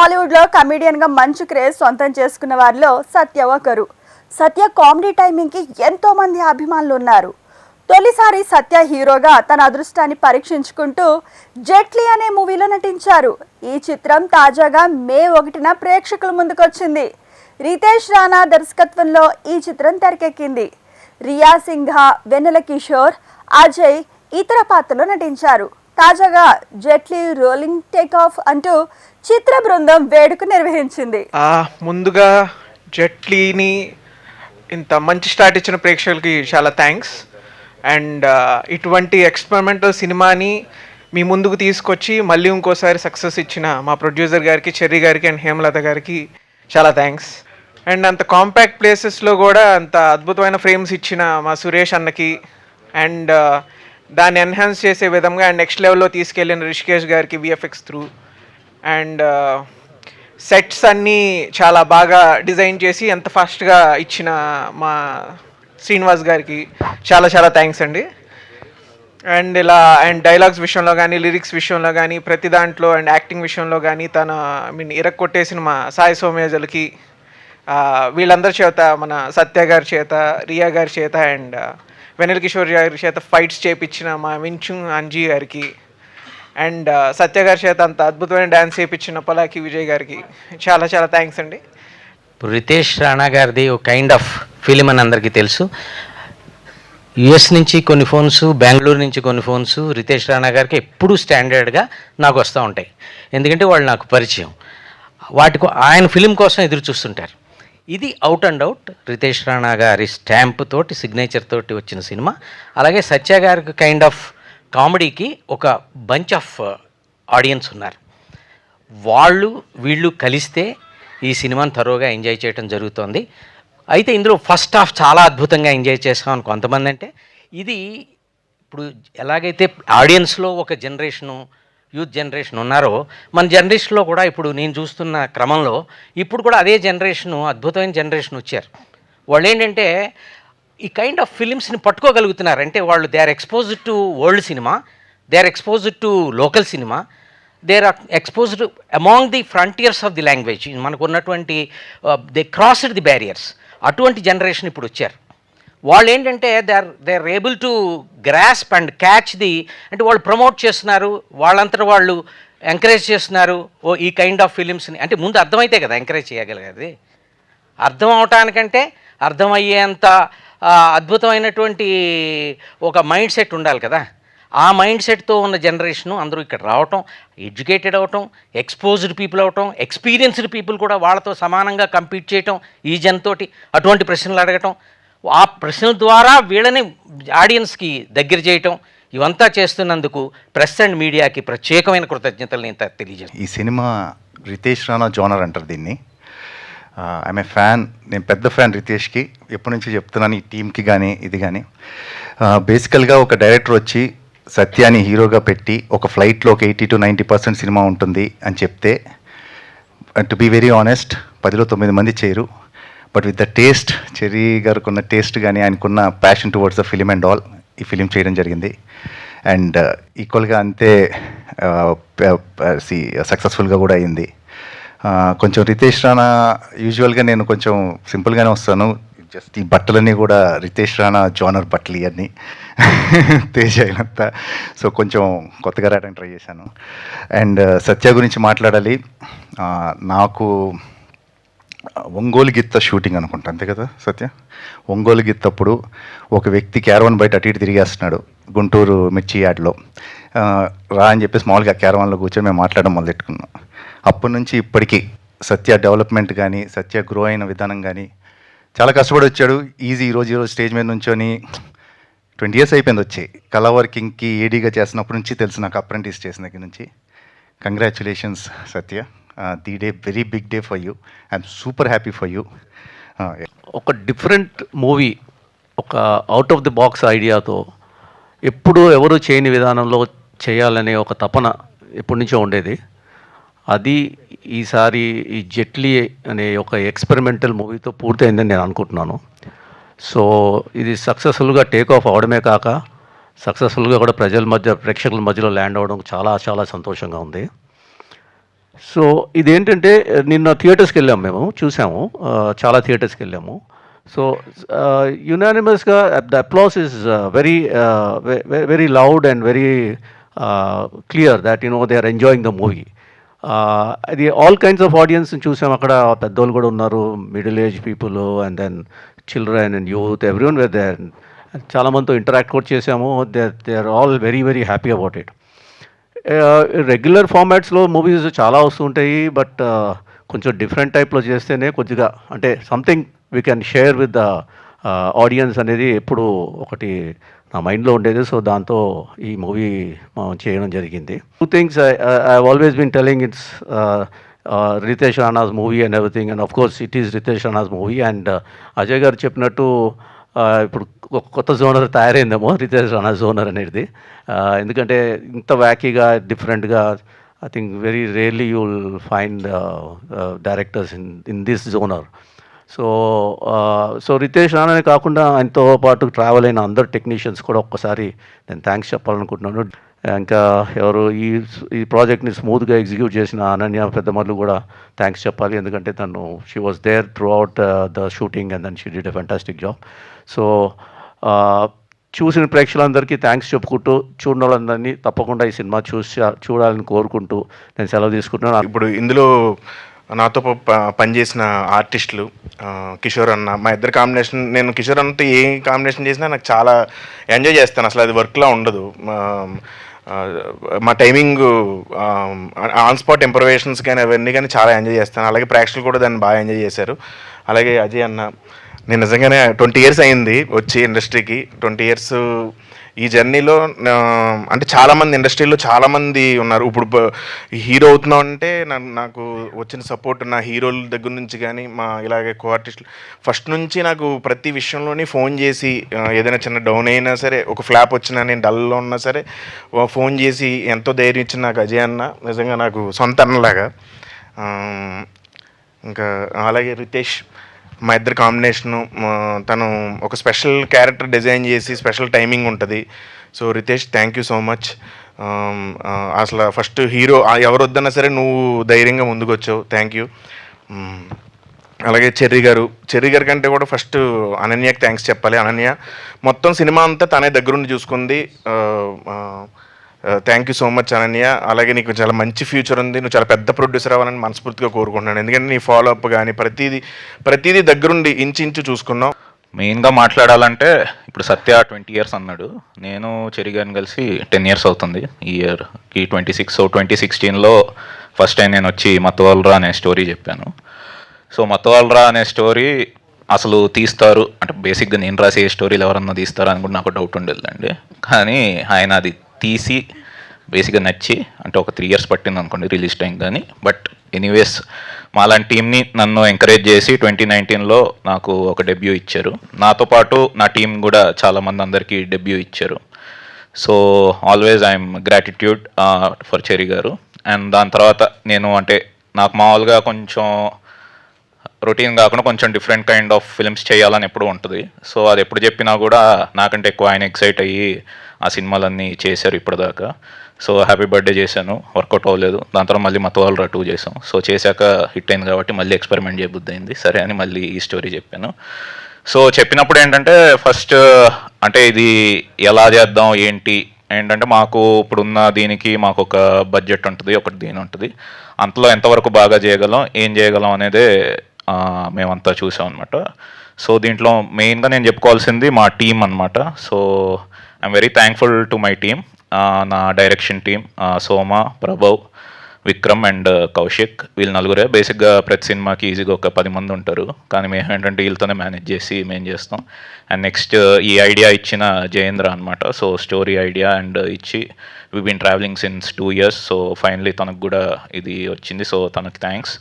టాలీవుడ్లో కమెడియన్గా మంచి క్రేజ్ సొంతం చేసుకున్న వారిలో సత్య ఒకరు. సత్య కామెడీ టైమింగ్కి ఎంతో మంది అభిమానులు ఉన్నారు. తొలిసారి సత్య హీరోగా తన అదృష్టాన్ని పరీక్షించుకుంటూ జెట్లీ అనే మూవీలో నటించారు. ఈ చిత్రం తాజాగా మే 1న ప్రేక్షకుల ముందుకొచ్చింది. రితేష్ రాణా దర్శకత్వంలో ఈ చిత్రం తెరకెక్కింది. రియా సింఘా, వెన్నెల కిషోర్, అజయ్ ఇతర పాత్రలో నటించారు. తాజాగా జెట్లీ రోలింగ్ టేక్ ఆఫ్ అంటూ చిత్ర బృందం వేడుక నిర్వహించింది. ముందుగా జెట్లీని ఇంత మంచి స్టార్ట్ ఇచ్చిన ప్రేక్షకులకి చాలా థ్యాంక్స్. అండ్ ఇటువంటి ఎక్స్పెరిమెంటల్ సినిమాని మీ ముందుకు తీసుకొచ్చి మళ్ళీ ఇంకోసారి సక్సెస్ ఇచ్చిన మా ప్రొడ్యూసర్ గారికి, చెర్రీ గారికి అండ్ హేమలత గారికి చాలా థ్యాంక్స్. అండ్ అంత కాంపాక్ట్ ప్లేసెస్లో కూడా అంత అద్భుతమైన ఫ్రేమ్స్ ఇచ్చిన మా సురేష్ అన్నకి, అండ్ దాన్ని ఎన్హాన్స్ చేసే విధంగా అండ్ నెక్స్ట్ లెవెల్లో తీసుకెళ్ళిన రిషికేష్ గారికి విఎఫ్ఎక్స్ త్రూ, అండ్ సెట్స్ అన్నీ చాలా బాగా డిజైన్ చేసి ఎంత ఫాస్ట్గా ఇచ్చిన మా శ్రీనివాస్ గారికి చాలా చాలా థ్యాంక్స్ అండి. అండ్ అండ్ డైలాగ్స్ విషయంలో కానీ, లిరిక్స్ విషయంలో కానీ, ప్రతి దాంట్లో అండ్ యాక్టింగ్ విషయంలో కానీ ఇరక్కొట్టేసిన మా సాయి సోమయాజులకి, వీళ్ళందరి చేత, మన సత్య గారి చేత, రియా గారి చేత అండ్ వెన్నెల కిషోర్ గారి చేత ఫైట్స్ చేయించిన మా వించు అంజీ గారికి, అండ్ సత్య గారి చేత అంత అద్భుతమైన డ్యాన్స్ చేయించిన పలాకి విజయ్ గారికి చాలా చాలా థ్యాంక్స్ అండి. ఇప్పుడు రితేష్ రాణా గారిది ఒక కైండ్ ఆఫ్ ఫిలిం అని అందరికీ తెలుసు. యుఎస్ నుంచి కొన్ని ఫోన్స్, బెంగళూరు నుంచి కొన్ని ఫోన్స్ రితేష్ రాణా గారికి ఎప్పుడూ స్టాండర్డ్గా నాకు వస్తూ ఉంటాయి. ఎందుకంటే వాళ్ళు నాకు పరిచయం. ఆయన ఫిలిం కోసం ఎదురు చూస్తుంటారు. ఇది out and out Ritesh Rana గారి స్టాంప్ తోటి, సిగ్నేచర్ తోటి వచ్చిన సినిమా. అలాగే సత్య గారికి కైండ్ ఆఫ్ కామెడీకి ఒక బంచ్ ఆఫ్ ఆడియన్స్ ఉన్నారు. వీళ్ళు కలిస్తే ఈ సినిమాని తరోగా ఎంజాయ్ చేయడం జరుగుతోంది. అయితే ఇందులో ఫస్ట్ హాఫ్ చాలా అద్భుతంగా ఎంజాయ్ చేస్తామని కొంతమంది అంటే, ఇది ఇప్పుడు ఎలాగైతే ఆడియన్స్లో ఒక జనరేషను, యూత్ జనరేషన్ ఉన్నారో, మన జనరేషన్లో కూడా ఇప్పుడు నేను చూస్తున్న క్రమంలో ఇప్పుడు కూడా అదే జనరేషను, అద్భుతమైన జనరేషన్ వచ్చారు. వాళ్ళు ఏంటంటే ఈ కైండ్ ఆఫ్ ఫిలిమ్స్ని పట్టుకోగలుగుతున్నారు. అంటే వాళ్ళు they are exposed to world cinema, they are exposed to local cinema, they are exposed among the frontiers of the language. మనకు ఉన్నటువంటి దే క్రాస్డ్ ది బ్యారియర్స్. అటువంటి జనరేషన్ ఇప్పుడు వచ్చారు. వాళ్ళు ఏంటంటే they are able to grasp and catch the, అంటే వాళ్ళు promote చేస్తున్నారు, వాళ్ళంతటా వాళ్ళు ఎంకరేజ్ చేస్తున్నారు. ఈ కైండ్ ఆఫ్ ఫిలిమ్స్ని అంటే ముందు అర్థమైతే కదా ఎంకరేజ్ చేయగలిగేది. అర్థం అవటానికంటే అర్థమయ్యేంత అద్భుతమైనటువంటి ఒక మైండ్ సెట్ ఉండాలి కదా. ఆ మైండ్ సెట్తో ఉన్న జనరేషను అందరూ ఇక్కడ రావటం, ఎడ్యుకేటెడ్ అవటం, ఎక్స్పోజ్డ్ పీపుల్ అవటం, ఎక్స్పీరియన్స్డ్ పీపుల్ కూడా వాళ్ళతో సమానంగా కంపీట్ చేయటం, ఈ జనతోటి అటువంటి ప్రశ్నలు అడగటం, ఆ ప్రశ్నల ద్వారా వీళ్ళని ఆడియన్స్కి దగ్గర చేయటం, ఇవంతా చేస్తున్నందుకు ప్రెస్ అండ్ మీడియాకి ప్రత్యేకమైన కృతజ్ఞతలు నేను తెలియజేస్తాను. ఈ సినిమా రితేష్ రాణా జోనర్ అంటారు దీన్ని. ఐఎమ్ ఏ ఫ్యాన్, నేను పెద్ద ఫ్యాన్ రితేష్కి. ఎప్పటి నుంచి చెప్తున్నాను ఈ టీంకి కానీ ఇది కానీ. బేసికల్గా ఒక డైరెక్టర్ వచ్చి సత్యాన్ని హీరోగా పెట్టి ఒక ఫ్లైట్లో ఒక 80 to 90% సినిమా ఉంటుంది అని చెప్తే, టు బీ వెరీ ఆనెస్ట్, 10లో 9 మంది చేయరు. But with the taste, cherry గారికి ఉన్న టేస్ట్ కానీ, ఆయనకున్న passion towards the film and all, ఈ ఫిలిం చేయడం జరిగింది. అండ్ ఈక్వల్గా అంతే సక్సెస్ఫుల్గా కూడా అయింది. కొంచెం రితేష్ రాణా, యూజువల్గా నేను కొంచెం సింపుల్గానే వస్తాను. జస్ట్ ఈ బట్టలన్నీ కూడా రితేష్ రాణా జోనర్ బట్టలు ఇవన్నీ తేజ అయినంత. సో కొంచెం కొత్తగా రావడానికి ట్రై చేశాను. అండ్ సత్య గురించి మాట్లాడాలి. నాకు ఒంగోలు గిత్త షూటింగ్ అనుకుంటా, అంతే కదా సత్య? ఒంగోలు గిత్తప్పుడు ఒక వ్యక్తి క్యారవాన్ బయట అటు ఇటు తిరిగేస్తున్నాడు గుంటూరు మిర్చి యార్డ్లో. రా అని చెప్పేసి మామూలుగా క్యారవాన్లో కూర్చొని మేము మాట్లాడడం మొదలెట్టుకున్నాం. అప్పటి నుంచి ఇప్పటికీ సత్య డెవలప్మెంట్ కానీ, సత్య గ్రో అయిన విధానం కానీ చాలా కష్టపడి వచ్చాడు. ఈరోజు స్టేజ్ మీద నుంచొని 20 years అయిపోయింది వచ్చి. కళా వర్కింగ్కి ఏడీగా చేసినప్పటి నుంచి తెలుసు నాకు, అప్రెంటిస్ చేసిన దగ్గర నుంచి. Congratulations Satya, the day very big day for you. I'm super happy for you. ఒక డిఫరెంట్ మూవీ, ఒక అవుట్ ఆఫ్ ది బాక్స్ ఐడియాతో ఎప్పుడూ ఎవరు చేయని విధానంలో చేయాలనే ఒక తపన ఎప్పటి నుంచో ఉండేది. అది ఈసారి ఈ జెట్లీ అనే ఒక ఎక్స్పెరిమెంటల్ మూవీతో పూర్తయిందని నేను అనుకుంటున్నాను. సో ఇది సక్సెస్ఫుల్గా టేక్ ఆఫ్ అవడమే కాక సక్సెస్ఫుల్గా కూడా ప్రేక్షకుల మధ్యలో ల్యాండ్ అవ్వడం చాలా చాలా సంతోషంగా ఉంది. సో ఇదేంటంటే నిన్న థియేటర్స్కి వెళ్ళాము, మేము చూసాము, చాలా థియేటర్స్కి వెళ్ళాము. సో యునానిమస్గా the applause is very very loud and very clear that they are enjoying the movie. అది ఆల్ కైండ్స్ ఆఫ్ ఆడియన్స్ చూసాం అక్కడ. పెద్దోళ్ళు కూడా ఉన్నారు, middle age people, and then children and youth, everyone were there. చాలామందితో interact కూడా చేసాము. They are all very very happy about it. Regular ఫార్మాట్స్లో మూవీస్ చాలా వస్తుంటాయి, బట్ కొంచెం డిఫరెంట్ టైప్లో చేస్తేనే కొద్దిగా అంటే something we can share with the audience అనేది ఎప్పుడు ఒకటి నా మైండ్లో ఉండేది. సో దాంతో ఈ మూవీ మనం చేయడం జరిగింది. 2 things I always been telling, it's Ritesh Rana's movie and everything, and of course it is Ritesh Rana's movie. And Ajay గారు చెప్పినట్టు ఇప్పుడు కొత్త జోనర్ తయారైందేమో, రితేష్ రాణా జోనర్ అనేది. ఎందుకంటే ఇంత వ్యాకీగా డిఫరెంట్గా I think very rarely you will find directors in this genre. So Ritesh రాణానే కాకుండా ఆయనతో పాటు ట్రావెల్ అయిన అందరు టెక్నీషియన్స్ కూడా ఒక్కసారి నేను థ్యాంక్స్ చెప్పాలనుకుంటున్నాను. ఇంకా ఎవరు ఈ ప్రాజెక్ట్ని స్మూత్గా ఎగ్జిక్యూట్ చేసిన అనన్య పెద్దమర్లు కూడా థ్యాంక్స్ చెప్పాలి. ఎందుకంటే తను she was there throughout the shooting and then she did a fantastic job. So చూసిన ప్రేక్షకులందరికీ థ్యాంక్స్ చెప్పుకుంటూ, చూడని వాళ్ళందరినీ తప్పకుండా ఈ సినిమా చూడాలని కోరుకుంటూ నేను సెలవు తీసుకుంటున్నాను. ఇప్పుడు ఇందులో నాతో పనిచేసిన ఆర్టిస్టులు కిషోర్ అన్న, మా ఇద్దరు కాంబినేషన్, నేను కిషోర్ అన్నతో ఏ కాంబినేషన్ చేసినా నాకు చాలా ఎంజాయ్ చేస్తాను. అసలు అది వర్క్లా ఉండదు. మా టైమింగ్ ఆన్ స్పాట్ ఇంప్రవేషన్స్ కానీ అవన్నీ కానీ చాలా ఎంజాయ్ చేస్తాను. అలాగే ప్రేక్షకులు కూడా దాన్ని బాగా ఎంజాయ్ చేశారు. అలాగే అజయ్ అన్న, నేను నిజంగానే 20 years అయింది వచ్చి ఇండస్ట్రీకి. 20 years ఈ జర్నీలో అంటే చాలామంది ఇండస్ట్రీలో చాలామంది ఉన్నారు. ఇప్పుడు హీరో అవుతున్నావు అంటే నాకు వచ్చిన సపోర్ట్ నా హీరోల దగ్గర నుంచి కానీ మా ఇలాగే కో ఆర్టిస్టులు ఫస్ట్ నుంచి నాకు ప్రతి విషయంలోని ఫోన్ చేసి ఏదైనా చిన్న డౌన్ అయినా సరే, ఒక ఫ్లాప్ వచ్చినా, నేను డల్లో ఉన్నా సరే ఫోన్ చేసి ఎంతో ధైర్యం ఇచ్చిన నాకు అజయ్ అన్న నిజంగా నాకు సొంత అన్నలాగా. ఇంకా అలాగే రితేష్, మా ఇద్దరు కాంబినేషను, తను ఒక స్పెషల్ క్యారెక్టర్ డిజైన్ చేసి స్పెషల్ టైమింగ్ ఉంటుంది. So Ritesh, thank you so much. అసలు ఫస్ట్ హీరో ఎవరు వద్దన్నా సరే నువ్వు ధైర్యంగా ముందుకు వచ్చావు, థ్యాంక్ యూ. అలాగే చెర్రీ గారి కంటే కూడా ఫస్ట్ అనన్యకి థ్యాంక్స్ చెప్పాలి. అనన్య మొత్తం సినిమా అంతా తనే దగ్గరుండి చూసుకుంది. Thank you so much Ananya. అలాగే నీకు చాలా మంచి ఫ్యూచర్ ఉంది, నువ్వు చాలా పెద్ద ప్రొడ్యూసర్ అవ్వాలని మనస్ఫూర్తిగా కోరుకుంటున్నాను. ఎందుకంటే నీ ఫాలోఅప్ కానీ ప్రతిదీ దగ్గరుండి ఇంచు చూసుకున్నావు. మెయిన్గా మాట్లాడాలంటే ఇప్పుడు సత్య 20 years అన్నాడు, నేను చెరిగాని కలిసి 10 years అవుతుంది. ఈ ఇయర్కి 26. 2016లో ఫస్ట్ టైం నేను వచ్చి మతవాళ్ళరా అనే స్టోరీ చెప్పాను. సో మతవాళ్ళరా అనే స్టోరీ అసలు తీస్తారు అంటే బేసిక్గా నేను రాసే స్టోరీలు ఎవరన్నా తీస్తారా అని కూడా నాకు డౌట్ ఉండేదండి. కానీ ఆయన అది తీసి బేసిక్గా నచ్చి, అంటే ఒక 3 years పట్టింది అనుకోండి రిలీజ్ టైం కానీ. బట్ ఎనీవేస్ మాలాంటి టీమ్ని నన్ను ఎంకరేజ్ చేసి 2019లో నాకు ఒక డెబ్యూ ఇచ్చారు. నాతో పాటు నా టీం కూడా చాలామంది అందరికీ డెబ్యూ ఇచ్చారు. So always I'm gratitude for cherry గారు. అండ్ దాని తర్వాత నేను అంటే నాకు మామూలుగా కొంచెం రొటీన్ కాకుండా కొంచెం డిఫరెంట్ కైండ్ ఆఫ్ ఫిల్మ్స్ చేయాలని ఎప్పుడు ఉంటుంది. సో అది ఎప్పుడు చెప్పినా కూడా నాకంటే ఎక్కువ ఆయన ఎక్సైట్ అయ్యి ఆ సినిమాలన్నీ చేశారు ఇప్పటిదాకా. సో హ్యాపీ బర్త్డే చేశాను, వర్కౌట్ అవ్వలేదు. దాని తర్వాత మళ్ళీ మతవాళ్ళరా 2 చేసాం. సో చేశాక హిట్ అయింది కాబట్టి మళ్ళీ ఎక్స్పెరిమెంట్ చేయబుద్ధి అయింది, సరే అని మళ్ళీ ఈ స్టోరీ చెప్పాను. సో చెప్పినప్పుడు ఏంటంటే ఫస్ట్ అంటే ఇది ఎలా చేద్దాం ఏంటంటే మాకు ఇప్పుడున్న దీనికి మాకు ఒక బడ్జెట్ ఉంటుంది, ఒకటి దీని ఉంటుంది. అంతలో ఎంతవరకు బాగా చేయగలం, ఏం చేయగలం అనేదే మేమంతా చూసాం అనమాట. సో దీంట్లో మెయిన్గా నేను చెప్పుకోవాల్సింది మా టీం అనమాట. So I'm very thankful to my team, నా direction team, Soma, Prabhav, Vikram and Kaushik. వీళ్ళు నలుగురే. బేసిక్గా ప్రతి సినిమాకి ఈజీగా ఒక 10 మంది ఉంటారు, కానీ మేము ఏంటంటే వీళ్ళతోనే మేనేజ్ చేసి మేము చేస్తాం. అండ్ నెక్స్ట్ ఈ ఐడియా ఇచ్చిన జయేంద్ర అనమాట. సో స్టోరీ ఐడియా అండ్ ఇచ్చి we been traveling since 2 years. So finally తనకు కూడా ఇది వచ్చింది. సో తనకి థ్యాంక్స్.